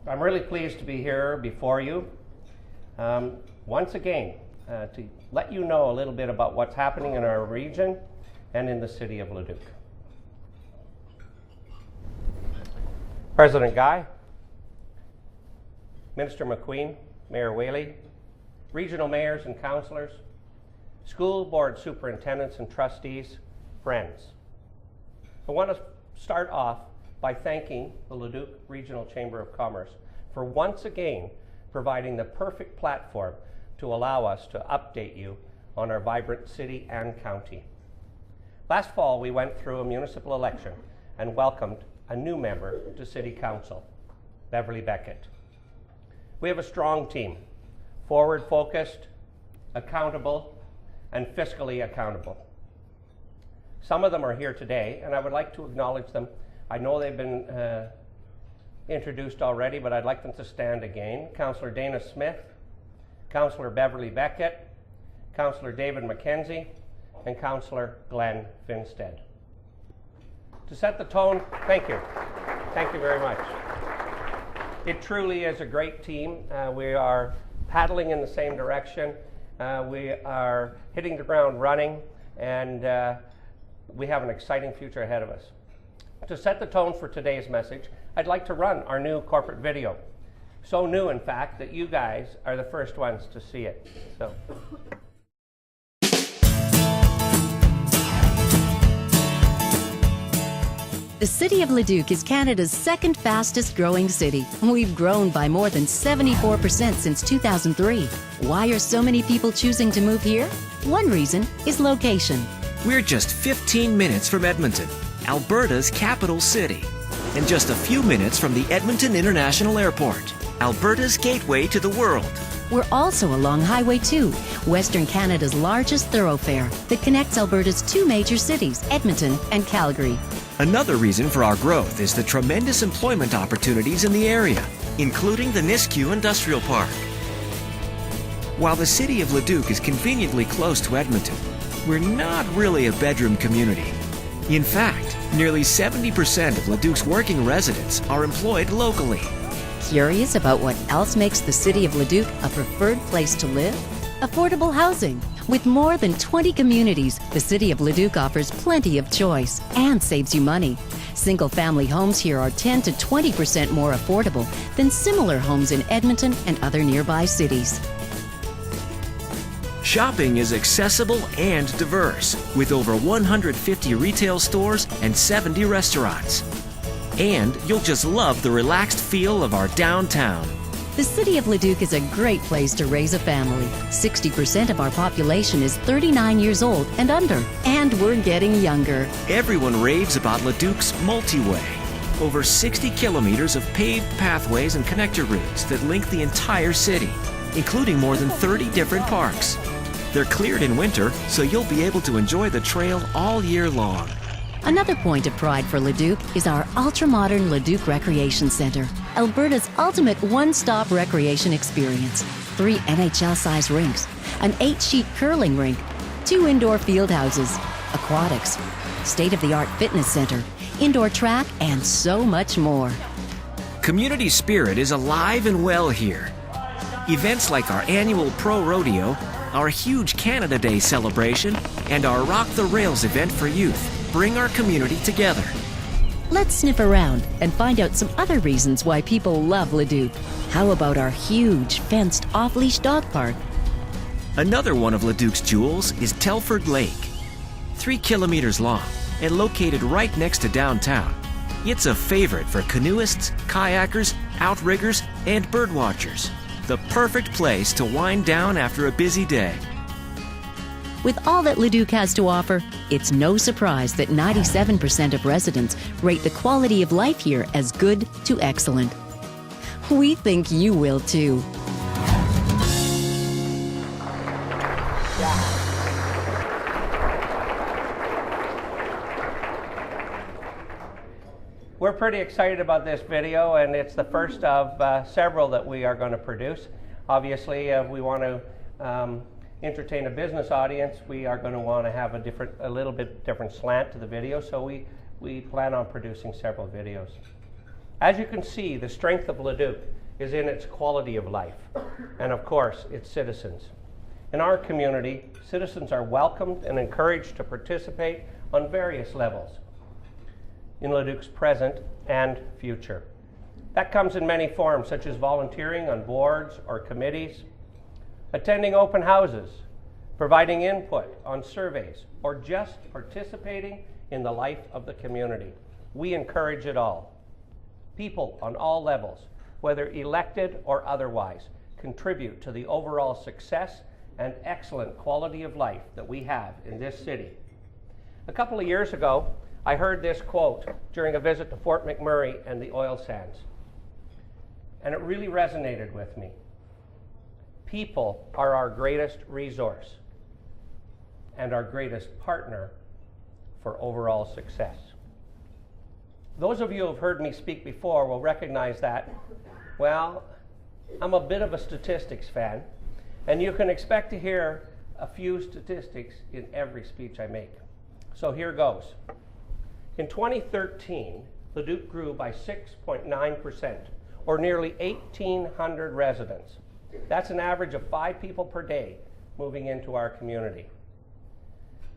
I'm really pleased to be here before you once again to let you know a little bit about what's happening in our region and in the city of Leduc. President Guy, Minister McQueen, Mayor Whaley, regional mayors and councillors, school board superintendents and trustees, friends. I want to start off by thanking the Leduc Regional Chamber of Commerce for once again providing the perfect platform to allow us to update you on our vibrant city and county. Last fall, we went through a municipal election and welcomed a new member to City Council, Beverly Beckett. We have a strong team, forward-focused, accountable, and fiscally accountable. Some of them are here today, and I would like to acknowledge them. I know they've been introduced already, but I'd like them to stand again. Councillor Dana Smith, Councillor Beverly Beckett, Councillor David McKenzie, and Councillor Glenn Finstead. To set the tone, thank you. Thank you very much. It truly is a great team. We are paddling in the same direction. We are hitting the ground running, and we have an exciting future ahead of us. To set the tone for today's message, I'd like to run our new corporate video. So new, in fact, that you guys are the first ones to see it. So. The city of Leduc is Canada's second fastest growing city. We've grown by more than 74% since 2003. Why are so many people choosing to move here? One reason is location. We're just 15 minutes from Edmonton, Alberta's capital city, and just a few minutes from the Edmonton International Airport, Alberta's gateway to the world. We're also along Highway 2, Western Canada's largest thoroughfare that connects Alberta's two major cities, Edmonton and Calgary. Another reason for our growth is the tremendous employment opportunities in the area, including the Nisku Industrial Park. While the city of Leduc is conveniently close to Edmonton, we're not really a bedroom community. In fact, nearly 70% of Leduc's working residents are employed locally. Curious about what else makes the city of Leduc a preferred place to live? Affordable housing. With more than 20 communities, the city of Leduc offers plenty of choice and saves you money. Single-family homes here are 10 to 20% more affordable than similar homes in Edmonton and other nearby cities. Shopping is accessible and diverse, with over 150 retail stores and 70 restaurants. And you'll just love the relaxed feel of our downtown. The city of Leduc is a great place to raise a family. 60% of our population is 39 years old and under, and we're getting younger. Everyone raves about Leduc's multi-way. Over 60 kilometers of paved pathways and connector routes that link the entire city, including more than 30 different parks. They're cleared in winter, so you'll be able to enjoy the trail all year long. Another point of pride for Leduc is our ultra-modern Leduc Recreation Centre, Alberta's ultimate one-stop recreation experience. 3 NHL-sized rinks, an 8-sheet curling rink, 2 indoor field houses, aquatics, state-of-the-art fitness centre, indoor track, and so much more. Community spirit is alive and well here. Events like our annual Pro Rodeo, our huge Canada Day celebration, and our Rock the Rails event for youth bring our community together. Let's sniff around and find out some other reasons why people love Leduc. How about our huge, fenced, off-leash dog park? Another one of Leduc's jewels is Telford Lake. 3 kilometers long and located right next to downtown. It's a favorite for canoeists, kayakers, outriggers, and birdwatchers. The perfect place to wind down after a busy day. With all that Leduc has to offer, it's no surprise that 97% of residents rate the quality of life here as good to excellent. We think you will too. We're pretty excited about this video, and it's the first of several that we are going to produce. Obviously, we want to entertain a business audience. We are going to want to have a little bit different slant to the video, so we plan on producing several videos. As you can see, the strength of Leduc is in its quality of life and, of course, its citizens. In our community, citizens are welcomed and encouraged to participate on various levels in Leduc's present and future. That comes in many forms, such as volunteering on boards or committees, attending open houses, providing input on surveys, or just participating in the life of the community. We encourage it all. People on all levels, whether elected or otherwise, contribute to the overall success and excellent quality of life that we have in this city. A couple of years ago, I heard this quote during a visit to Fort McMurray and the oil sands, and it really resonated with me. People are our greatest resource and our greatest partner for overall success. Those of you who have heard me speak before will recognize that, well, I'm a bit of a statistics fan, and you can expect to hear a few statistics in every speech I make. So here goes. In 2013, Leduc grew by 6.9%, or nearly 1,800 residents. That's an average of 5 people per day moving into our community.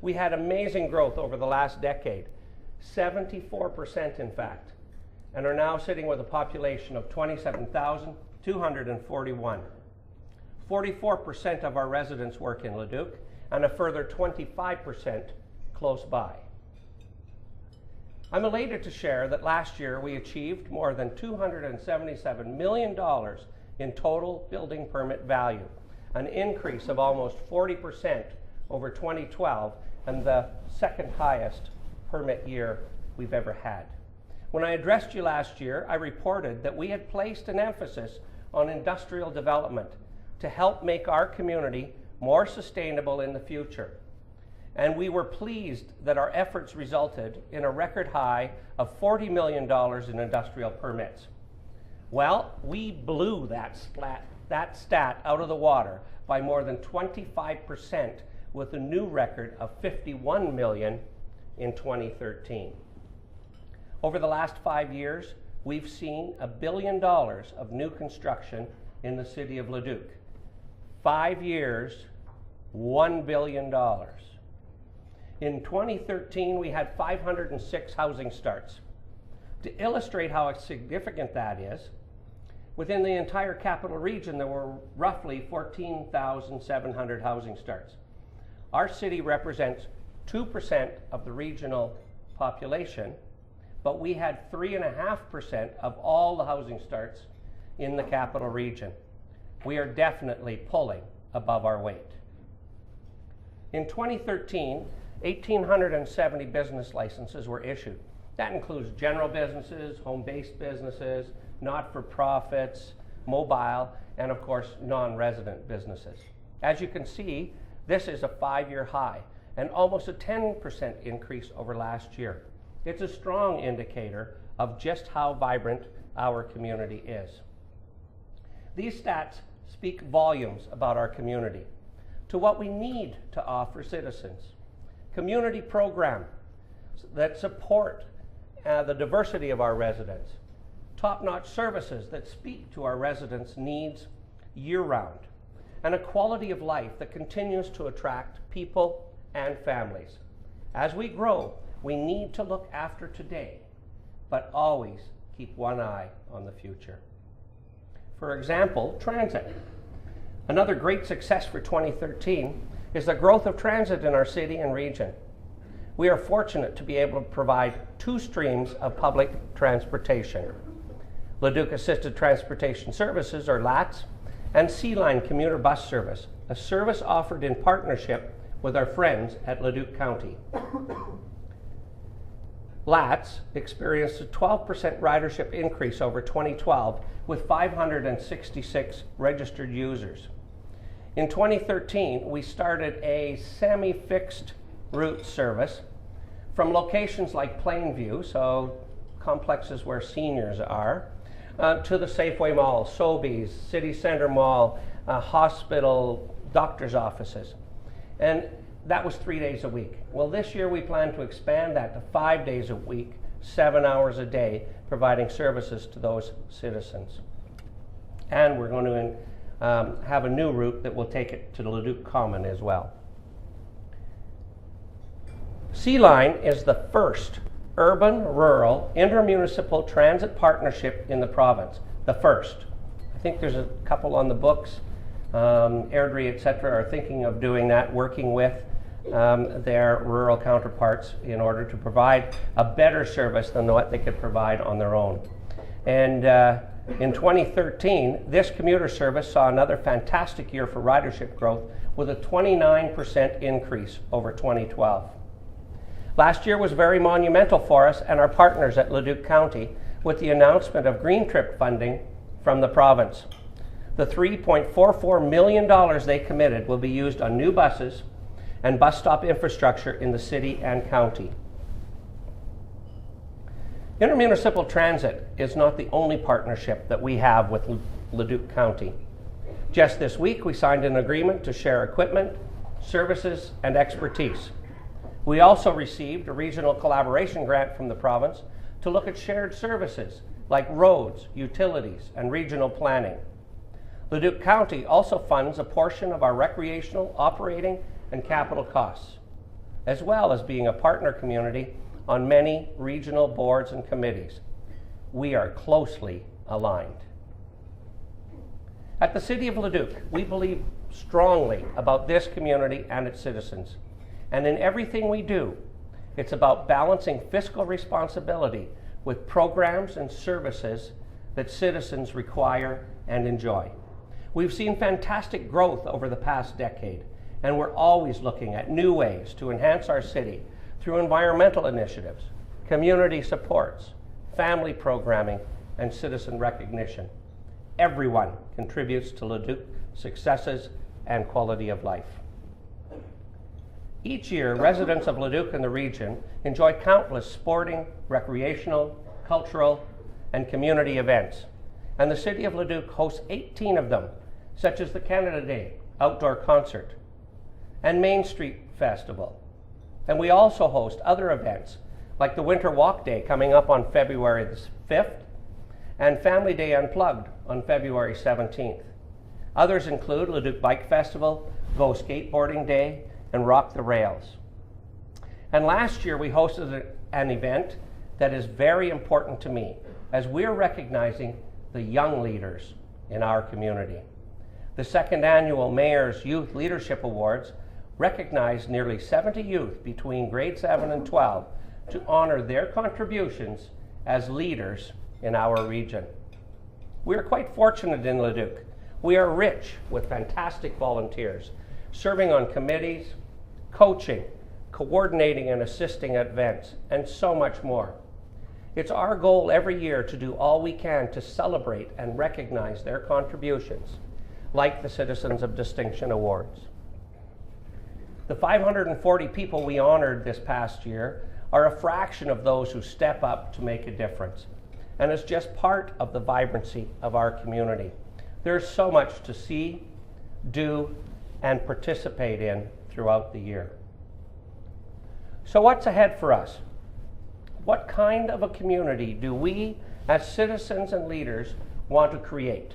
We had amazing growth over the last decade, 74% in fact, and are now sitting with a population of 27,241. 44% of our residents work in Leduc, and a further 25% close by. I'm elated to share that last year we achieved more than $277 million in total building permit value, an increase of almost 40% over 2012 and the second highest permit year we've ever had. When I addressed you last year, I reported that we had placed an emphasis on industrial development to help make our community more sustainable in the future. And we were pleased that our efforts resulted in a record high of $40 million in industrial permits. Well, we blew that stat out of the water by more than 25%, with a new record of $51 million in 2013. Over the last 5 years, we've seen $1 billion of new construction in the city of Leduc. 5 years, $1 billion. In 2013, we had 506 housing starts. To illustrate how significant that is, within the entire capital region, there were roughly 14,700 housing starts. Our city represents 2% of the regional population, but we had 3.5% of all the housing starts in the capital region. We are definitely pulling above our weight. In 2013, 1,870 business licenses were issued. That includes general businesses, home-based businesses, not-for-profits, mobile, and of course, non-resident businesses. As you can see, this is a 5-year high and almost a 10% increase over last year. It's a strong indicator of just how vibrant our community is. These stats speak volumes about our community, to what we need to offer citizens. Community programs that support the diversity of our residents, top-notch services that speak to our residents' needs year-round, and a quality of life that continues to attract people and families. As we grow, we need to look after today, but always keep one eye on the future. For example, transit. Another great success for 2013 is the growth of transit in our city and region. We are fortunate to be able to provide 2 streams of public transportation: Leduc Assisted Transportation Services, or LATS, and C-Line commuter bus service, a service offered in partnership with our friends at Leduc County. LATS experienced a 12% ridership increase over 2012 with 566 registered users. In 2013, we started a semi-fixed route service from locations like Plainview, so complexes where seniors are, to the Safeway Mall, Sobeys, City Center Mall, hospital, doctor's offices. And that was 3 days a week. Well, this year we plan to expand that to 5 days a week 7 hours a day, providing services to those citizens. And we're going to have a new route that will take it to the Leduc Common as well. C-Line is the first urban-rural intermunicipal transit partnership in the province. The first. I think there's a couple on the books. Airdrie, etc., are thinking of doing that, working with their rural counterparts in order to provide a better service than what they could provide on their own. And in 2013, this commuter service saw another fantastic year for ridership growth with a 29% increase over 2012. Last year was very monumental for us and our partners at Leduc County with the announcement of Green Trip funding from the province. The $3.44 million they committed will be used on new buses and bus stop infrastructure in the city and county. Intermunicipal transit is not the only partnership that we have with Leduc County. Just this week, we signed an agreement to share equipment, services, and expertise. We also received a regional collaboration grant from the province to look at shared services like roads, utilities, and regional planning. Leduc County also funds a portion of our recreational, operating, and capital costs, as well as being a partner community on many regional boards and committees. We are closely aligned. At the City of Leduc, we believe strongly about this community and its citizens. And in everything we do, it's about balancing fiscal responsibility with programs and services that citizens require and enjoy. We've seen fantastic growth over the past decade, and we're always looking at new ways to enhance our city through environmental initiatives, community supports, family programming, and citizen recognition. Everyone contributes to Leduc's successes and quality of life. Each year, residents of Leduc and the region enjoy countless sporting, recreational, cultural, and community events. And the City of Leduc hosts 18 of them, such as the Canada Day outdoor concert and Main Street Festival. And we also host other events like the Winter Walk Day coming up on February the 5th and Family Day Unplugged on February 17th. Others include Leduc Bike Festival, Go Skateboarding Day, and Rock the Rails. And last year we hosted an event that is very important to me as we're recognizing the young leaders in our community. The second annual Mayor's Youth Leadership Awards recognized nearly 70 youth between grade 7 and 12 to honor their contributions as leaders in our region. We are quite fortunate in Leduc. We are rich with fantastic volunteers, serving on committees, coaching, coordinating and assisting at events, and so much more. It's our goal every year to do all we can to celebrate and recognize their contributions, like the Citizens of Distinction Awards. The 540 people we honored this past year are a fraction of those who step up to make a difference, and it's just part of the vibrancy of our community. There's so much to see, do, and participate in throughout the year. So what's ahead for us? What kind of a community do we, as citizens and leaders, want to create?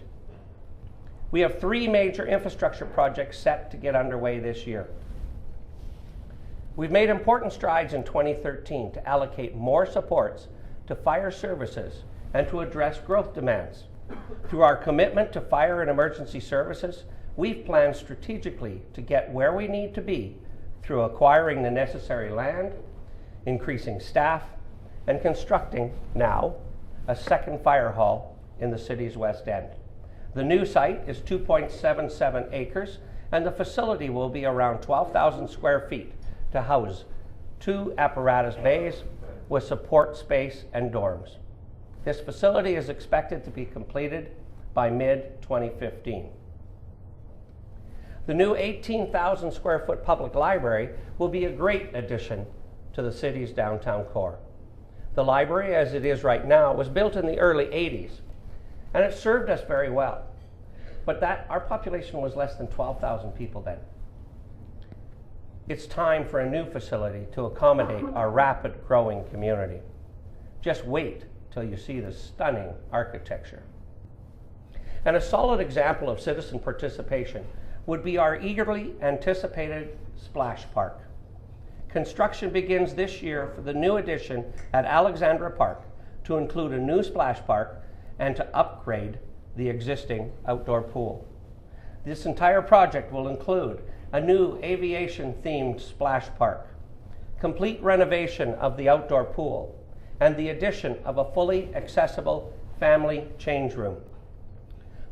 We have 3 major infrastructure projects set to get underway this year. We've made important strides in 2013 to allocate more supports to fire services and to address growth demands. Through our commitment to fire and emergency services, we've planned strategically to get where we need to be through acquiring the necessary land, increasing staff, and constructing, now, a second fire hall in the city's west end. The new site is 2.77 acres, and the facility will be around 12,000 square feet to house 2 apparatus bays with support space and dorms. This facility is expected to be completed by mid-2015. The new 18,000 square foot public library will be a great addition to the city's downtown core. The library, as it is right now, was built in the early 80s, and it served us very well. But our population was less than 12,000 people then. It's time for a new facility to accommodate our rapid growing community. Just wait till you see the stunning architecture. And a solid example of citizen participation would be our eagerly anticipated splash park. Construction begins this year for the new addition at Alexandra Park to include a new splash park and to upgrade the existing outdoor pool. This entire project will include a new aviation-themed splash park, complete renovation of the outdoor pool, and the addition of a fully accessible family change room.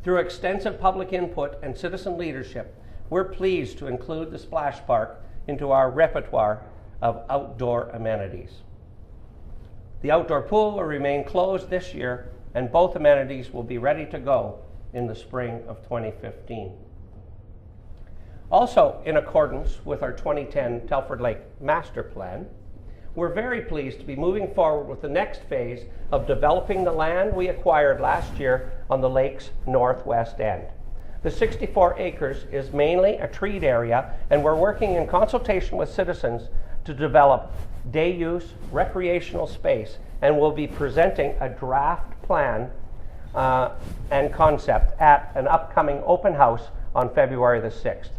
Through extensive public input and citizen leadership, we're pleased to include the splash park into our repertoire of outdoor amenities. The outdoor pool will remain closed this year, and both amenities will be ready to go in the spring of 2015. Also, in accordance with our 2010 Telford Lake Master Plan, we're very pleased to be moving forward with the next phase of developing the land we acquired last year on the lake's northwest end. The 64 acres is mainly a treed area, and we're working in consultation with citizens to develop day use recreational space, and will be presenting a draft plan and concept at an upcoming open house on February the 6th.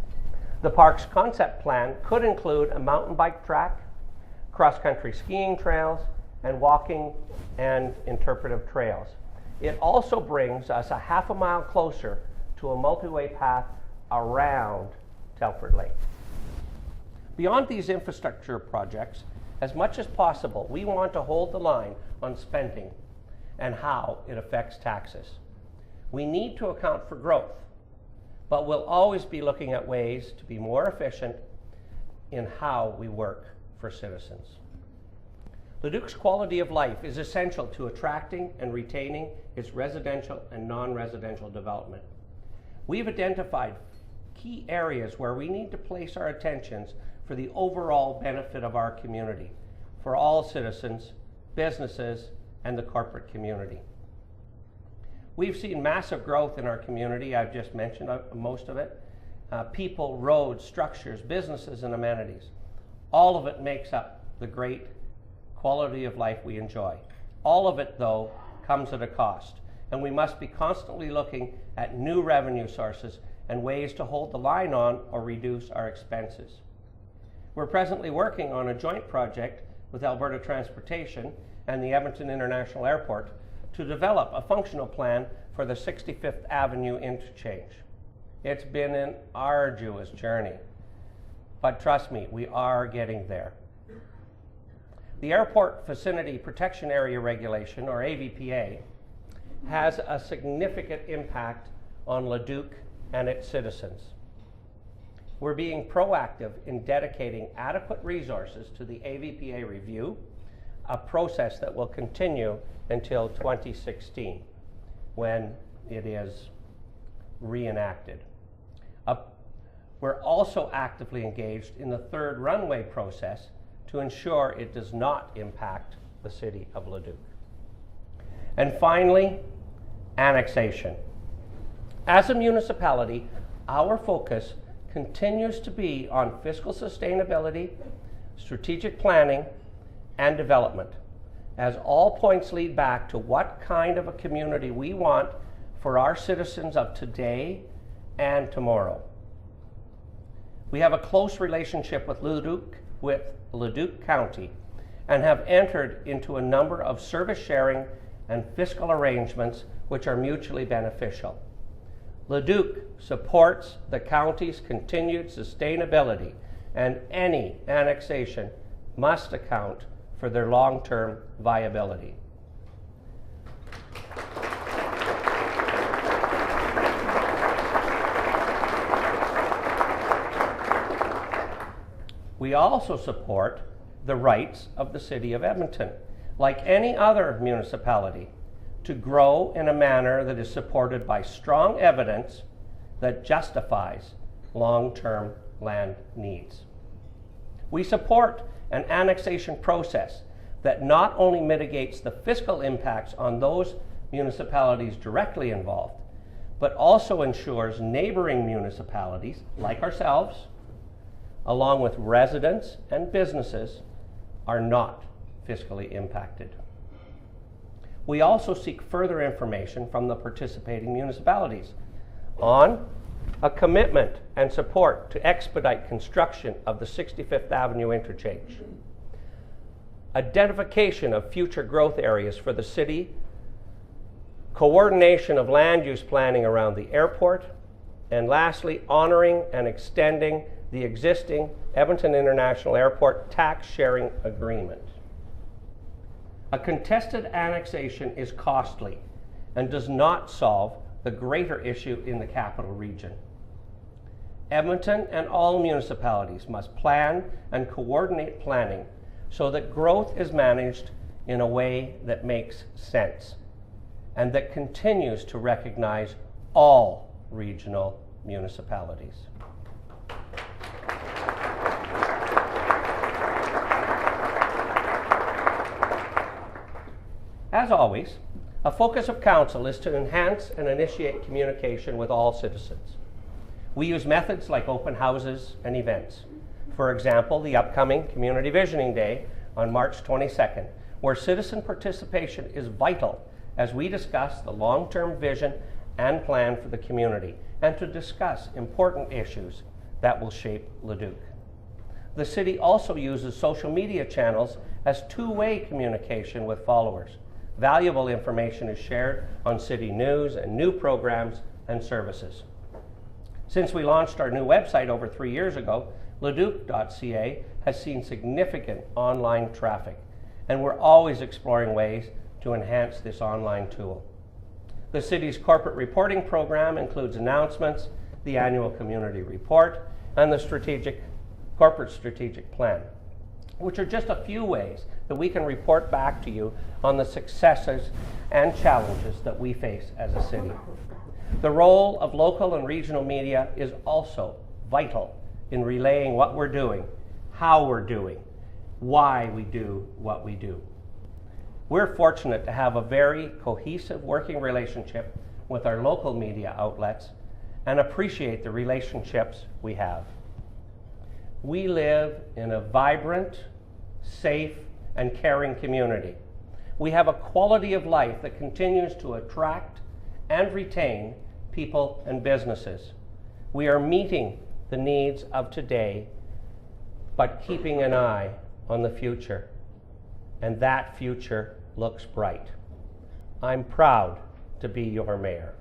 The park's concept plan could include a mountain bike track, cross-country skiing trails, and walking and interpretive trails. It also brings us a half a mile closer to a multi-way path around Telford Lake. Beyond these infrastructure projects, as much as possible, we want to hold the line on spending and how it affects taxes. We need to account for growth, but we'll always be looking at ways to be more efficient in how we work for citizens. Leduc's quality of life is essential to attracting and retaining its residential and non-residential development. We've identified key areas where we need to place our attentions for the overall benefit of our community, for all citizens, businesses, and the corporate community. We've seen massive growth in our community. I've just mentioned most of it. People, roads, structures, businesses, and amenities. All of it makes up the great quality of life we enjoy. All of it, though, comes at a cost, and we must be constantly looking at new revenue sources and ways to hold the line on or reduce our expenses. We're presently working on a joint project with Alberta Transportation and the Edmonton International Airport to develop a functional plan for the 65th Avenue interchange. It's been an arduous journey, but trust me, we are getting there. The Airport Vicinity Protection Area Regulation, or AVPA, has a significant impact on Leduc and its citizens. We're being proactive in dedicating adequate resources to the AVPA review, a process that will continue until 2016, when it is reenacted. We're also actively engaged in the third runway process to ensure it does not impact the city of Leduc. And finally, annexation. As a municipality, our focus continues to be on fiscal sustainability, strategic planning, and development, as all points lead back to what kind of a community we want for our citizens of today and tomorrow. We have a close relationship with Leduc County and have entered into a number of service sharing and fiscal arrangements which are mutually beneficial. Leduc supports the county's continued sustainability, and any annexation must account for their long-term viability. We also support the rights of the City of Edmonton, like any other municipality, to grow in a manner that is supported by strong evidence that justifies long-term land needs. We support an annexation process that not only mitigates the fiscal impacts on those municipalities directly involved, but also ensures neighboring municipalities, like ourselves, along with residents and businesses, are not fiscally impacted. We also seek further information from the participating municipalities on a commitment and support to expedite construction of the 65th Avenue interchange, identification of future growth areas for the city, coordination of land use planning around the airport, and lastly, honoring and extending the existing Edmonton International Airport tax sharing agreement. A contested annexation is costly and does not solve the greater issue in the capital region. Edmonton and all municipalities must plan and coordinate planning so that growth is managed in a way that makes sense and that continues to recognize all regional municipalities. As always, a focus of Council is to enhance and initiate communication with all citizens. We use methods like open houses and events. For example, the upcoming Community Visioning Day on March 22nd, where citizen participation is vital as we discuss the long-term vision and plan for the community and to discuss important issues that will shape Leduc. The city also uses social media channels as two-way communication with followers. Valuable information is shared on city news and new programs and services. Since we launched our new website over 3 years ago, Leduc.ca has seen significant online traffic, and we're always exploring ways to enhance this online tool. The city's corporate reporting program includes announcements, the annual community report, and the corporate strategic plan, which are just a few ways that we can report back to you on the successes and challenges that we face as a city. The role of local and regional media is also vital in relaying what we're doing, how we're doing, why we do what we do. We're fortunate to have a very cohesive working relationship with our local media outlets and appreciate the relationships we have. We live in a vibrant, safe, and caring community. We have a quality of life that continues to attract and retain people and businesses. We are meeting the needs of today, but keeping an eye on the future. And that future looks bright. I'm proud to be your mayor.